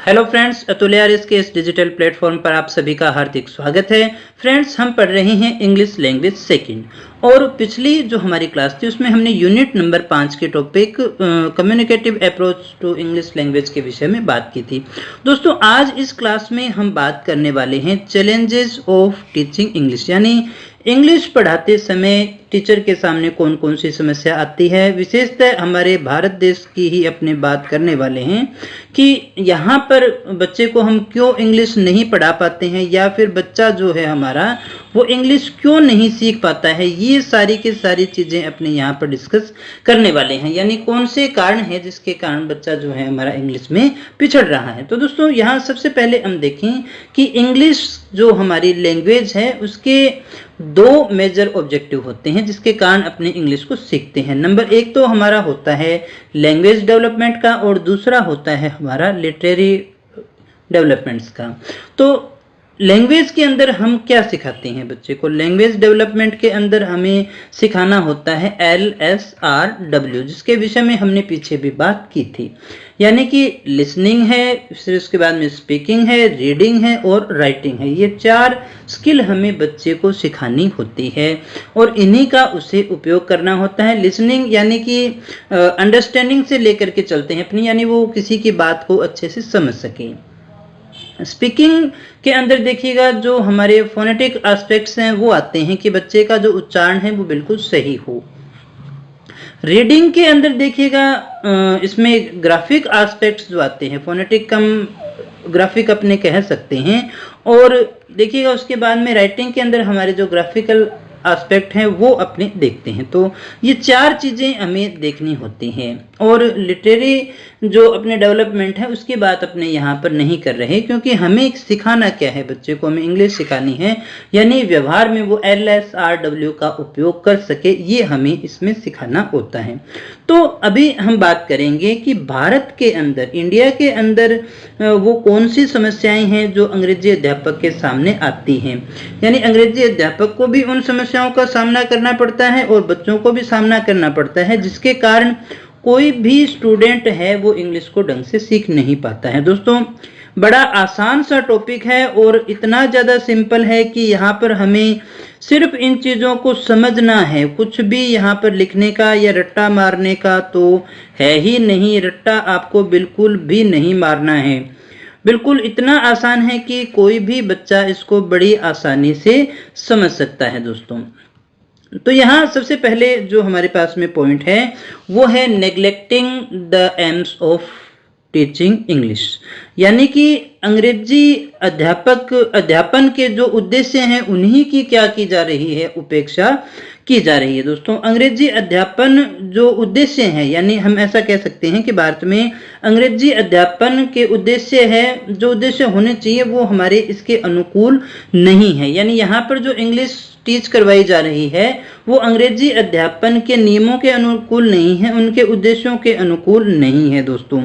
Hello friends, Atul Yaris के इस digital platform पर आप सभी का हार्दिक स्वागत है। फ्रेंड्स, हम पढ़ रहे हैं इंग्लिश लैंग्वेज सेकंड और पिछली जो हमारी क्लास थी उसमें हमने यूनिट नंबर 5 के topic communicative approach to English language के विषय में बात की थी। दोस्तों, आज इस क्लास में हम बात करने वाले हैं चैलेंजेस ऑफ टीचिंग इंग्लिश, यानी इंग्लिश पढ़ाते समय टीचर के सामने कौन कौन सी समस्या आती है। विशेषतः हमारे भारत देश की ही अपने बात करने वाले हैं कि यहाँ पर बच्चे को हम क्यों इंग्लिश नहीं पढ़ा पाते हैं या फिर बच्चा जो है हमारा वो इंग्लिश क्यों नहीं सीख पाता है। ये सारी की सारी चीज़ें अपने यहाँ पर डिस्कस करने वाले हैं, यानी कौन से कारण हैं जिसके कारण बच्चा जो है हमारा इंग्लिश में पिछड़ रहा है। तो दोस्तों, यहाँ सबसे पहले हम देखें कि इंग्लिश जो हमारी लैंग्वेज है उसके दो मेजर ऑब्जेक्टिव होते हैं जिसके कारण अपने इंग्लिश को सीखते हैं। नंबर एक तो हमारा होता है लैंग्वेज डेवलपमेंट का और दूसरा होता है हमारा लिटरेरी डेवलपमेंट्स का। तो लैंग्वेज के अंदर हम क्या सिखाते हैं बच्चे को? लैंग्वेज डेवलपमेंट के अंदर हमें सिखाना होता है LSRW, जिसके विषय में हमने पीछे भी बात की थी, यानी कि लिसनिंग है, फिर उसके बाद में स्पीकिंग है, रीडिंग है और राइटिंग है। ये 4 स्किल हमें बच्चे को सिखानी होती है और इन्हीं का उसे उपयोग करना होता है। लिसनिंग यानी कि अंडरस्टैंडिंग से लेकर के चलते हैं अपनी, यानी वो किसी की बात को अच्छे से समझ सकें। स्पीकिंग के अंदर देखिएगा जो हमारे फोनेटिक एस्पेक्ट्स हैं वो आते हैं कि बच्चे का जो उच्चारण है वो बिल्कुल सही हो। रीडिंग के अंदर देखिएगा इसमें ग्राफिक एस्पेक्ट्स जो आते हैं, फोनेटिक कम ग्राफिक अपने कह सकते हैं। और देखिएगा उसके बाद में राइटिंग के अंदर हमारे जो ग्राफिकल एस्पेक्ट हैं वो अपने देखते हैं। तो ये 4 चीज़ें हमें देखनी होती हैं। और लिटरेरी जो अपने डेवलपमेंट है उसकी बात अपने यहाँ पर नहीं कर रहे, क्योंकि हमें सिखाना क्या है बच्चे को, हमें इंग्लिश सिखानी है, यानी व्यवहार में वो LSRW का उपयोग कर सके, ये हमें इसमें सिखाना होता है। तो अभी हम बात करेंगे कि भारत के अंदर, इंडिया के अंदर वो कौन सी समस्याएं हैं जो अंग्रेजी अध्यापक के सामने आती हैं। यानी अंग्रेजी अध्यापक को भी उन समस्याओं का सामना करना पड़ता है और बच्चों को भी सामना करना पड़ता है, जिसके कारण कोई भी स्टूडेंट है वो इंग्लिश को ढंग से सीख नहीं पाता है। दोस्तों, बड़ा आसान सा टॉपिक है और इतना ज़्यादा सिंपल है कि यहाँ पर हमें सिर्फ इन चीज़ों को समझना है, कुछ भी यहाँ पर लिखने का या रट्टा मारने का तो है ही नहीं। रट्टा आपको बिल्कुल भी नहीं मारना है, बिल्कुल इतना आसान है कि कोई भी बच्चा इसको बड़ी आसानी से समझ सकता है। दोस्तों, तो यहाँ सबसे पहले जो हमारे पास में पॉइंट है वो है neglecting the AIIMS of teaching English, यानी कि अंग्रेजी अध्यापन के जो उद्देश्य हैं उन्हीं की क्या की जा रही है, उपेक्षा की जा रही है। दोस्तों, अंग्रेजी अध्यापन जो उद्देश्य है, यानी हम ऐसा कह सकते हैं कि भारत में अंग्रेजी अध्यापन के उद्देश्य है, जो उद्देश्य होने चाहिए वो हमारे इसके अनुकूल नहीं है। यानी यहाँ पर जो इंग्लिश टीच करवाई जा रही है वो अंग्रेजी अध्यापन के नियमों के अनुकूल नहीं है, उनके उद्देश्यों के अनुकूल नहीं है। दोस्तों,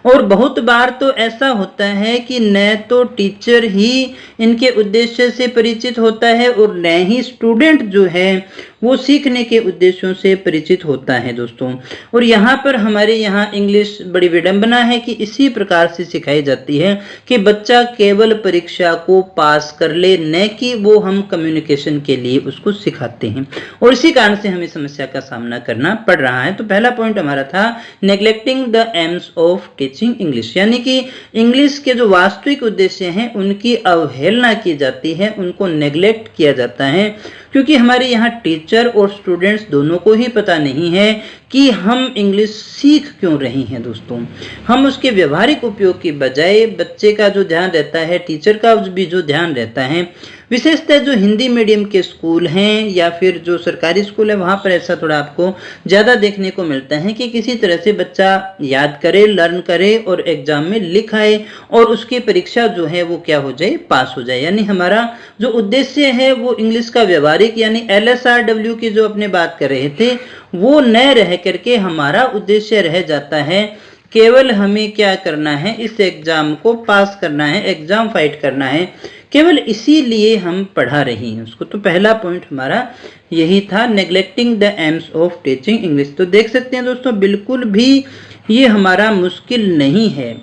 और बहुत बार तो ऐसा होता है कि न तो टीचर ही इनके उद्देश्य से परिचित होता है और न ही स्टूडेंट जो है वो सीखने के उद्देश्यों से परिचित होता है। दोस्तों, और यहाँ पर हमारे यहाँ इंग्लिश बड़ी विडंबना है कि इसी प्रकार से सिखाई जाती है कि बच्चा केवल परीक्षा को पास कर ले, न कि वो हम कम्युनिकेशन के लिए उसको सिखाते हैं, और इसी कारण से हमें समस्या का सामना करना पड़ रहा है। तो पहला पॉइंट हमारा था neglecting the AIIMS of teaching English, यानी कि इंग्लिश के जो वास्तविक उद्देश्य हैं उनकी अवहेलना की जाती है, उनको नेग्लेक्ट किया जाता है, क्योंकि हमारे यहाँ टीचर और स्टूडेंट्स दोनों को ही पता नहीं है कि हम इंग्लिश सीख क्यों रहे हैं। दोस्तों, हम उसके व्यवहारिक उपयोग की बजाय बच्चे का जो ध्यान रहता है, टीचर का भी जो ध्यान रहता है, विशेषतः जो हिंदी मीडियम के स्कूल हैं या फिर जो सरकारी स्कूल है वहाँ पर ऐसा थोड़ा आपको ज़्यादा देखने को मिलता है कि किसी तरह से बच्चा याद करे, लर्न करे और एग्जाम में लिख आए और उसकी परीक्षा जो है वो क्या हो जाए, पास हो जाए। यानी हमारा जो उद्देश्य है वो इंग्लिश का व्यवहारिक यानी LSRW की जो अपने बात कर रहे थे वो न रह करके हमारा उद्देश्य रह जाता है केवल हमें क्या करना है, इस एग्जाम को पास करना है, एग्जाम फाइट करना है, केवल इसीलिए हम पढ़ा रहे हैं उसको। तो पहला पॉइंट हमारा यही था, neglecting the AIIMS of teaching English. तो देख सकते हैं दोस्तों, बिल्कुल भी ये हमारा मुश्किल नहीं है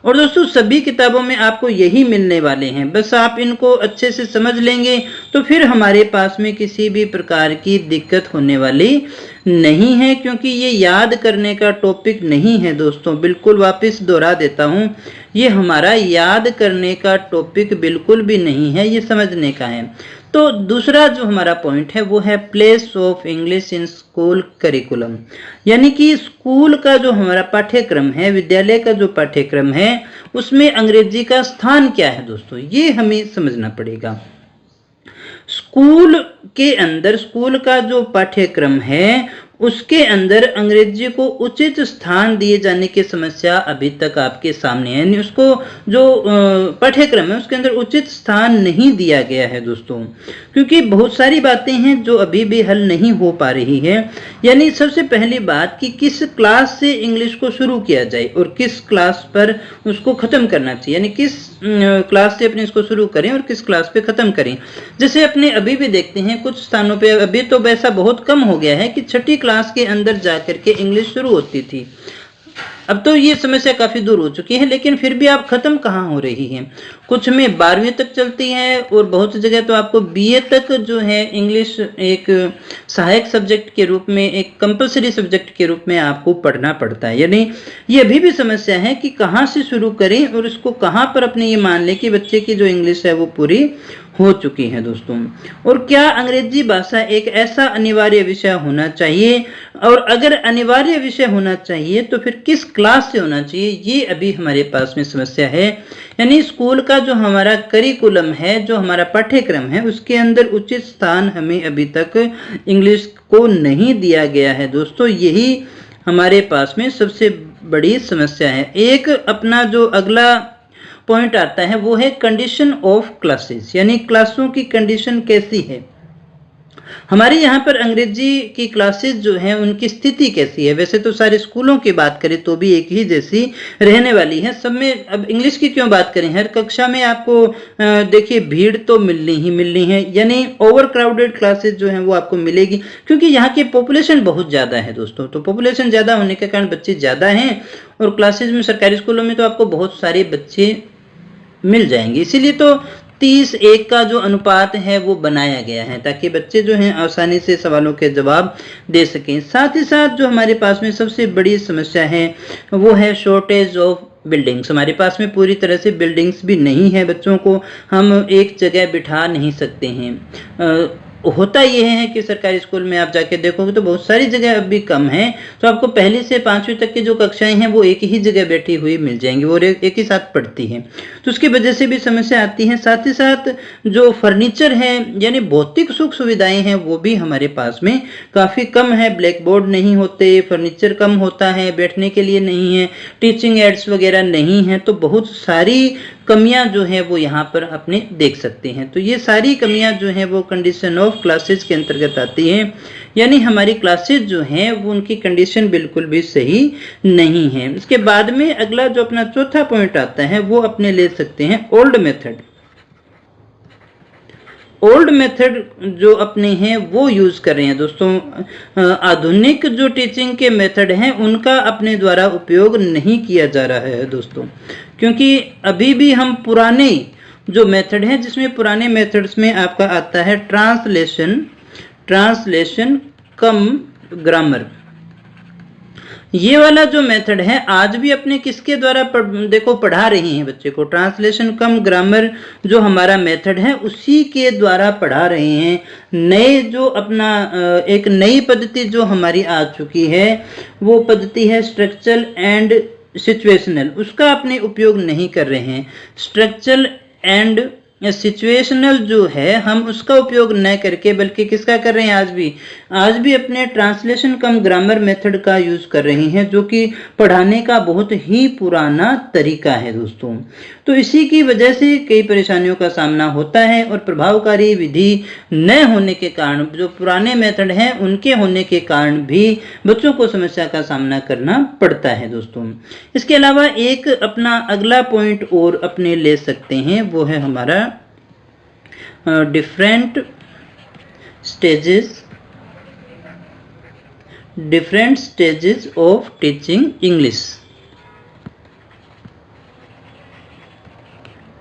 और दोस्तों सभी किताबों में आपको यही मिलने वाले हैं, बस आप इनको अच्छे से समझ लेंगे तो फिर हमारे पास में किसी भी प्रकार की दिक्कत होने वाली नहीं है, क्योंकि ये याद करने का टॉपिक नहीं है दोस्तों। बिल्कुल वापस दोहरा देता हूँ, ये हमारा याद करने का टॉपिक बिल्कुल भी नहीं है, ये समझने का है। तो दूसरा जो हमारा पॉइंट है वो है place of English in school curriculum, यानी कि स्कूल का जो हमारा पाठ्यक्रम है, विद्यालय का जो पाठ्यक्रम है, उसमें अंग्रेजी का स्थान क्या है दोस्तों, ये हमें समझना पड़ेगा। स्कूल के अंदर, स्कूल का जो पाठ्यक्रम है उसके अंदर अंग्रेजी को उचित स्थान दिए जाने की समस्या अभी तक आपके सामने है, यानी उसको जो पाठ्यक्रम है उसके अंदर उचित स्थान नहीं दिया गया है दोस्तों, क्योंकि बहुत सारी बातें हैं जो अभी भी हल नहीं हो पा रही है। यानी सबसे पहली बात कि किस क्लास से इंग्लिश को शुरू किया जाए और किस क्लास पर उसको खत्म करना चाहिए, यानी किस क्लास से अपने इसको शुरू करें और किस क्लास पे खत्म करें। जैसे अपने अभी भी देखते हैं कुछ स्थानों पे, अभी तो वैसा बहुत कम हो गया है कि छठी क्लास के अंदर जाकर के इंग्लिश शुरू होती थी, अब तो ये समस्या काफी दूर हो चुकी है, लेकिन फिर भी आप खत्म कहाँ हो रही है। कुछ में 12वीं तक चलती है और बहुत सी जगह तो आपको बीए तक जो है इंग्लिश एक सहायक सब्जेक्ट के रूप में, एक कंपलसरी सब्जेक्ट के रूप में आपको पढ़ना पड़ता है। यानी ये अभी भी समस्या है कि कहाँ से शुरू करें और इसको कहाँ पर अपने ये मान लें कि बच्चे की जो इंग्लिश है वो पूरी हो चुकी है दोस्तों। और क्या अंग्रेजी भाषा एक ऐसा अनिवार्य विषय होना चाहिए, और अगर अनिवार्य विषय होना चाहिए तो फिर किस क्लास से होना चाहिए, ये अभी हमारे पास में समस्या है। यानी स्कूल का जो हमारा करिकुलम है, जो हमारा पाठ्यक्रम है, उसके अंदर उचित स्थान हमें अभी तक इंग्लिश को नहीं दिया गया है दोस्तों। यही हमारे पास में सबसे बड़ी समस्या है। एक अपना जो अगला पॉइंट आता है वो है कंडीशन ऑफ क्लासेस, यानी क्लासों की कंडीशन कैसी है। हमारे यहाँ पर अंग्रेजी की क्लासेस जो हैं उनकी स्थिति कैसी है। वैसे तो सारे स्कूलों की बात करें तो भी एक ही जैसी रहने वाली है, सब में। अब इंग्लिश की क्यों बात करें, हर कक्षा में आपको देखिए भीड़ तो मिलनी है, यानी ओवर क्राउडेड क्लासेस जो हैं वो आपको मिलेगी, क्योंकि यहाँ की पॉपुलेशन बहुत ज़्यादा है दोस्तों। तो पॉपुलेशन ज़्यादा होने के कारण बच्चे ज़्यादा हैं, और क्लासेज में सरकारी स्कूलों में तो आपको बहुत सारे बच्चे मिल जाएंगे, इसीलिए तो 30:1 का जो अनुपात है वो बनाया गया है, ताकि बच्चे जो हैं आसानी से सवालों के जवाब दे सकें। साथ ही साथ जो हमारे पास में सबसे बड़ी समस्या है वो है शॉर्टेज ऑफ बिल्डिंग्स। हमारे पास में पूरी तरह से बिल्डिंग्स भी नहीं है, बच्चों को हम एक जगह बिठा नहीं सकते हैं। होता यह है कि सरकारी स्कूल में आप जाके देखोगे तो बहुत सारी जगह अब भी कम है, तो आपको पहली से 5वीं तक की जो कक्षाएं हैं वो एक ही जगह बैठी हुई मिल जाएंगी और एक ही साथ पढ़ती हैं, तो उसकी वजह से भी समस्या आती है। साथ ही साथ जो फर्नीचर है, यानी भौतिक सुख सुविधाएं हैं, वो भी हमारे पास में काफ़ी कम है। ब्लैक बोर्ड नहीं होते, फर्नीचर कम होता है, बैठने के लिए नहीं है, टीचिंग एड्स वगैरह नहीं है, तो बहुत सारी कमियां जो है वो यहाँ पर अपने देख सकते हैं। तो ये सारी कमियां जो हैं वो कंडीशन ऑफ क्लासेस के अंतर्गत आती हैं, यानी हमारी क्लासेस जो हैं वो उनकी कंडीशन बिल्कुल भी सही नहीं है। इसके बाद में अगला जो अपना चौथा पॉइंट आता है वो अपने ले सकते हैं ओल्ड मेथड। ओल्ड मेथड जो अपने हैं वो यूज कर रहे हैं दोस्तों। आधुनिक जो टीचिंग के मेथड हैं उनका अपने द्वारा उपयोग नहीं किया जा रहा है दोस्तों, क्योंकि अभी भी हम पुराने जो मेथड है, जिसमें पुराने मेथड्स में आपका आता है ट्रांसलेशन कम ग्रामर, ये वाला जो मेथड है आज भी अपने किसके द्वारा देखो पढ़ा रहे हैं बच्चे को, ट्रांसलेशन कम ग्रामर जो हमारा मेथड है उसी के द्वारा पढ़ा रहे हैं। नए जो अपना एक नई पद्धति जो हमारी आ चुकी है वो पद्धति है स्ट्रक्चरल एंड सिचुएशनल, उसका अपने उपयोग नहीं कर रहे हैं। स्ट्रक्चरल एंड सिचुएशनल जो है हम उसका उपयोग न करके बल्कि किसका कर रहे हैं, आज भी अपने ट्रांसलेशन कम ग्रामर मेथड का यूज कर रहे हैं, जो कि पढ़ाने का बहुत ही पुराना तरीका है दोस्तों। तो इसी की वजह से कई परेशानियों का सामना होता है और प्रभावकारी विधि न होने के कारण, जो पुराने मेथड हैं उनके होने के कारण भी बच्चों को समस्या का सामना करना पड़ता है दोस्तों। इसके अलावा एक अपना अगला पॉइंट और अपने ले सकते हैं, वो है हमारा different stages of teaching English.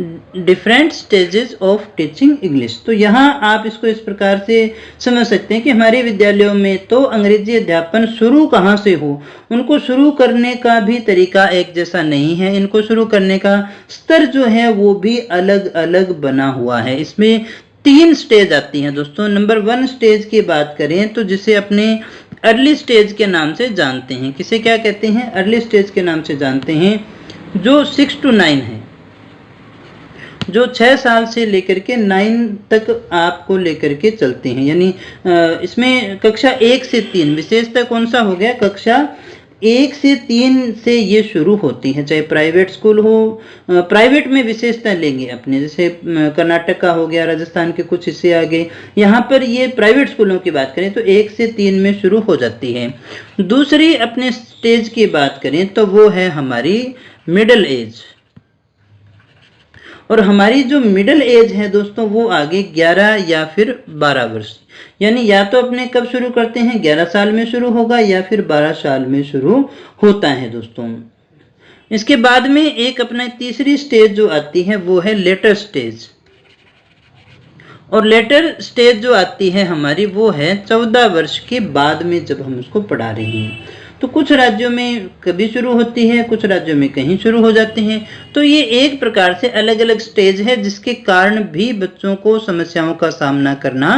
Different stages of teaching English. तो यहाँ आप इसको इस प्रकार से समझ सकते हैं कि हमारे विद्यालयों में तो अंग्रेजी अध्यापन शुरू कहाँ से हो, उनको शुरू करने का भी तरीका एक जैसा नहीं है। इनको शुरू करने का स्तर जो है वो भी अलग अलग बना हुआ है। इसमें 3 स्टेज आती हैं दोस्तों। नंबर 1 स्टेज की बात करें तो जिसे अपने अर्ली स्टेज के नाम से जानते हैं। किसे क्या कहते हैं? अर्ली स्टेज के नाम से जानते हैं, जो 6 to 9 है, जो 6 साल से लेकर के 9 तक आपको लेकर के चलते हैं। यानी इसमें कक्षा 1 से 3 विशेषतः कौन सा हो गया? कक्षा 1 से 3 से ये शुरू होती है, चाहे प्राइवेट स्कूल हो। प्राइवेट में विशेषता लेंगे अपने, जैसे कर्नाटक का हो गया, राजस्थान के कुछ हिस्से आ गए, यहाँ पर ये प्राइवेट स्कूलों की बात करें तो 1 से 3 में शुरू हो जाती है। दूसरी अपने स्टेज की बात करें तो वो है हमारी मिडिल एज। और हमारी जो मिडिल एज है दोस्तों वो आगे 11 या फिर 12 वर्ष, यानी या तो अपने कब शुरू करते हैं? 11 साल में शुरू होगा या फिर 12 साल में शुरू होता है दोस्तों। इसके बाद में एक अपना तीसरी स्टेज जो आती है वो है लेटर स्टेज। और लेटर स्टेज जो आती है हमारी वो है 14 वर्ष के बाद में, जब हम उसको पढ़ा रहे हैं। तो कुछ राज्यों में कभी शुरू होती है, कुछ राज्यों में कहीं शुरू हो जाते हैं। तो ये एक प्रकार से अलग अलग स्टेज है, जिसके कारण भी बच्चों को समस्याओं का सामना करना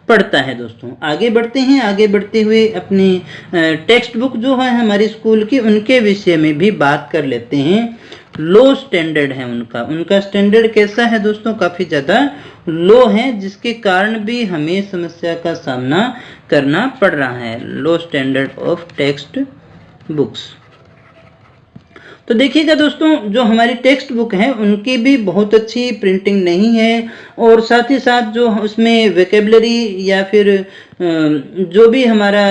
पड़ता है दोस्तों। आगे बढ़ते हैं। आगे बढ़ते हुए अपनी टेक्स्ट बुक जो है हमारी स्कूल की, उनके विषय में भी बात कर लेते हैं। लो स्टैंडर्ड है उनका स्टैंडर्ड कैसा है दोस्तों? काफ़ी ज़्यादा लो है, जिसके कारण भी हमें समस्या का सामना करना पड़ रहा है। लो स्टैंडर्ड ऑफ टेक्स्ट बुक्स। तो देखिएगा दोस्तों, जो हमारी टेक्स्ट बुक है उनकी भी बहुत अच्छी प्रिंटिंग नहीं है, और साथ ही साथ जो उसमें वोकैबुलरी या फिर जो भी हमारा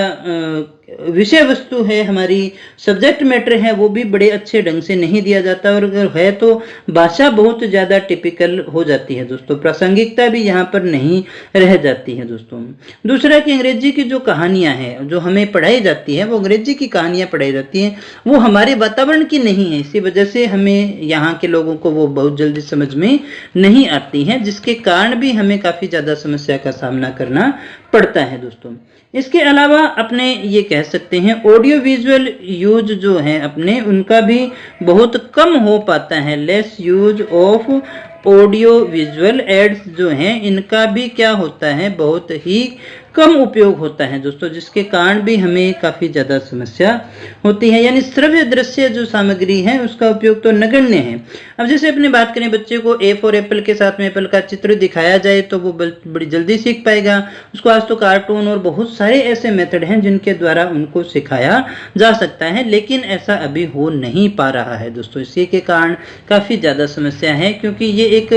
विषय वस्तु है, हमारी सब्जेक्ट मैटर है, वो भी बड़े अच्छे ढंग से नहीं दिया जाता, और अगर है तो भाषा बहुत ज़्यादा टिपिकल हो जाती है दोस्तों। प्रासंगिकता भी यहाँ पर नहीं रह जाती है दोस्तों। दूसरा कि अंग्रेजी की जो कहानियाँ हैं जो हमें पढ़ाई जाती है, वो अंग्रेजी की कहानियाँ पढ़ाई जाती हैं, वो हमारे वातावरण की नहीं है। इसी वजह से हमें यहाँ के लोगों को वो बहुत जल्दी समझ में नहीं आती हैं, जिसके कारण भी हमें काफ़ी ज़्यादा समस्या का सामना करना पड़ता है दोस्तों। इसके अलावा अपने ये कह सकते हैं ऑडियो विजुअल यूज जो है अपने, उनका भी बहुत कम हो पाता है। Less use of audio visual aids जो हैं, इनका भी क्या होता है? बहुत ही कम उपयोग होता है दोस्तों, जिसके कारण भी हमें काफ़ी ज़्यादा समस्या होती है। यानी श्रव्य दृश्य जो सामग्री है उसका उपयोग तो नगण्य है। अब जैसे अपने बात करें, बच्चे को ए फॉर एप्पल के साथ में एप्पल का चित्र दिखाया जाए तो वो बड़ी जल्दी सीख पाएगा उसको। आज तो कार्टून और बहुत सारे ऐसे मेथड हैं जिनके द्वारा उनको सिखाया जा सकता है, लेकिन ऐसा अभी हो नहीं पा रहा है दोस्तों। इसी के कारण काफ़ी ज़्यादा समस्या है, क्योंकि ये एक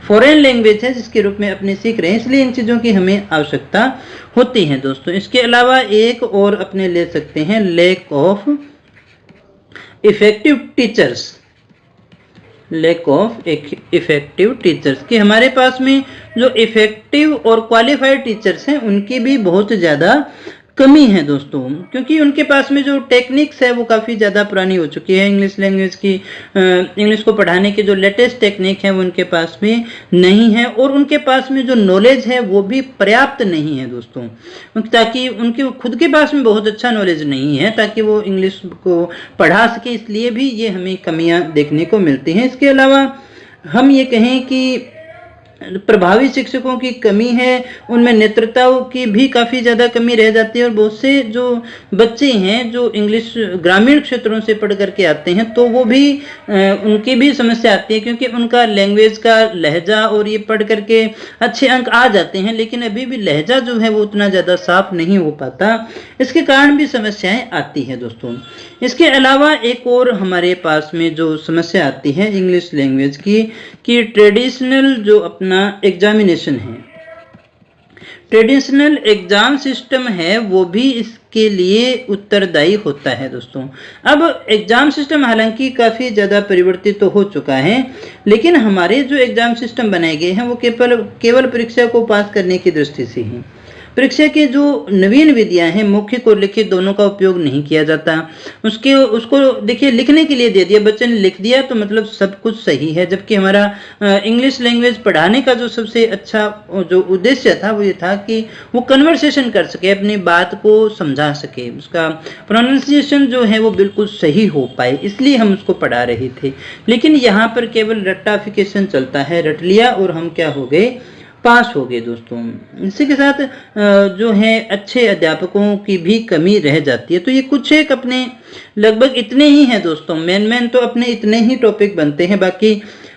फॉरेन लैंग्वेज है जिसके रूप में अपने सीख रहे हैं, इसलिए इन चीज़ों की हमें आवश्यकता होती है दोस्तों। इसके अलावा एक और अपने ले सकते हैं lack of effective teachers. Lack of effective teachers कि हमारे पास में जो इफेक्टिव और क्वालिफाइड टीचर्स हैं उनकी भी बहुत ज़्यादा कमी है दोस्तों, क्योंकि उनके पास में जो टेक्निक्स है वो काफ़ी ज़्यादा पुरानी हो चुकी है। इंग्लिश लैंग्वेज की इंग्लिश को पढ़ाने की जो लेटेस्ट टेक्निक है वो उनके पास में नहीं है, और उनके पास में जो नॉलेज है वो भी पर्याप्त नहीं है दोस्तों, ताकि उनके खुद के पास में बहुत अच्छा नॉलेज नहीं है ताकि वो इंग्लिश को पढ़ा सके। इसलिए भी ये हमें कमियाँ देखने को मिलती हैं। इसके अलावा हम ये कहें कि प्रभावी शिक्षकों की कमी है, उनमें नेतृत्व की भी काफ़ी ज़्यादा कमी रह जाती है, और बहुत से जो बच्चे हैं जो इंग्लिश ग्रामीण क्षेत्रों से पढ़ करके आते हैं तो वो भी उनकी भी समस्या आती है, क्योंकि उनका लैंग्वेज का लहजा और ये पढ़ करके अच्छे अंक आ जाते हैं, लेकिन अभी भी लहजा जो है वो उतना ज़्यादा साफ नहीं हो पाता। इसके कारण भी समस्याएँ आती हैं दोस्तों। इसके अलावा एक और हमारे पास में जो समस्या आती है इंग्लिश लैंग्वेज की, कि ट्रेडिशनल जो अपना एग्जामिनेशन है, ट्रेडिशनल एग्जाम सिस्टम है, वो भी इसके लिए उत्तरदायी होता है दोस्तों। अब एग्जाम सिस्टम हालांकि काफ़ी ज़्यादा परिवर्तित तो हो चुका है, लेकिन हमारे जो एग्जाम सिस्टम बनाए गए हैं वो केवल परीक्षा को पास करने की दृष्टि से ही, परीक्षा के जो नवीन विधियां हैं, मौखिक और लिखित दोनों का उपयोग नहीं किया जाता। उसको देखिए लिखने के लिए दे दिया, बच्चे ने लिख दिया तो मतलब सब कुछ सही है, जबकि हमारा इंग्लिश लैंग्वेज पढ़ाने का जो सबसे अच्छा जो उद्देश्य था वो ये था कि वो कन्वर्सेशन कर सके, अपनी बात को समझा सके, उसका प्रोनाउंसिएशन जो है वो बिल्कुल सही हो पाए, इसलिए हम उसको पढ़ा रहे थे। लेकिन यहाँ पर केवल रट्टाफिकेशन चलता है, रट लिया और हम क्या हो गए, पास हो गए दोस्तों। इसी के साथ जो है अच्छे अध्यापकों की भी कमी रह जाती है। तो ये कुछ एक अपने लगभग इतने ही हैं दोस्तों, मेन तो अपने इतने ही टॉपिक बनते हैं, बाकी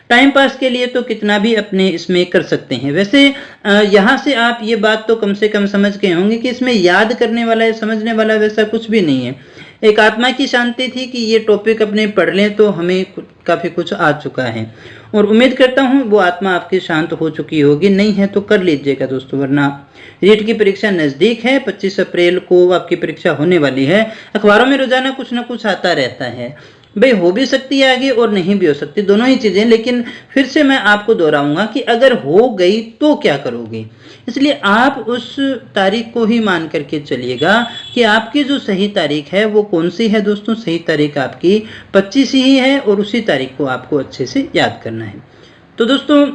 टाइम पास के लिए तो कितना भी अपने इसमें कर सकते हैं। वैसे यहाँ से आप ये बात तो कम से कम समझ गए होंगे कि इसमें याद करने वाला या समझने वाला वैसा कुछ भी नहीं है। एक आत्मा की शांति थी कि ये टॉपिक अपने पढ़ लें तो हमें काफ़ी कुछ आ चुका है, और उम्मीद करता हूँ वो आत्मा आपकी शांत हो चुकी होगी। नहीं है तो कर लीजिएगा दोस्तों, वरना रीट की परीक्षा नज़दीक है, 25 अप्रैल को आपकी परीक्षा होने वाली है। अखबारों में रोजाना कुछ ना कुछ आता रहता है भाई, हो भी सकती है आगे और नहीं भी हो सकती, दोनों ही चीज़ें। लेकिन फिर से मैं आपको दोहराऊंगा कि अगर हो गई तो क्या करोगे, इसलिए आप उस तारीख को ही मान करके चलिएगा कि आपकी जो सही तारीख है वो कौन सी है दोस्तों। सही तारीख आपकी 25 ही है और उसी तारीख को आपको अच्छे से याद करना है। तो दोस्तों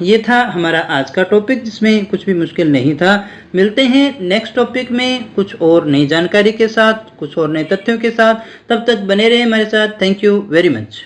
ये था हमारा आज का टॉपिक, जिसमें कुछ भी मुश्किल नहीं था। मिलते हैं नेक्स्ट टॉपिक में कुछ और नई जानकारी के साथ, कुछ और नए तथ्यों के साथ। तब तक बने रहे हमारे साथ। Thank you very much.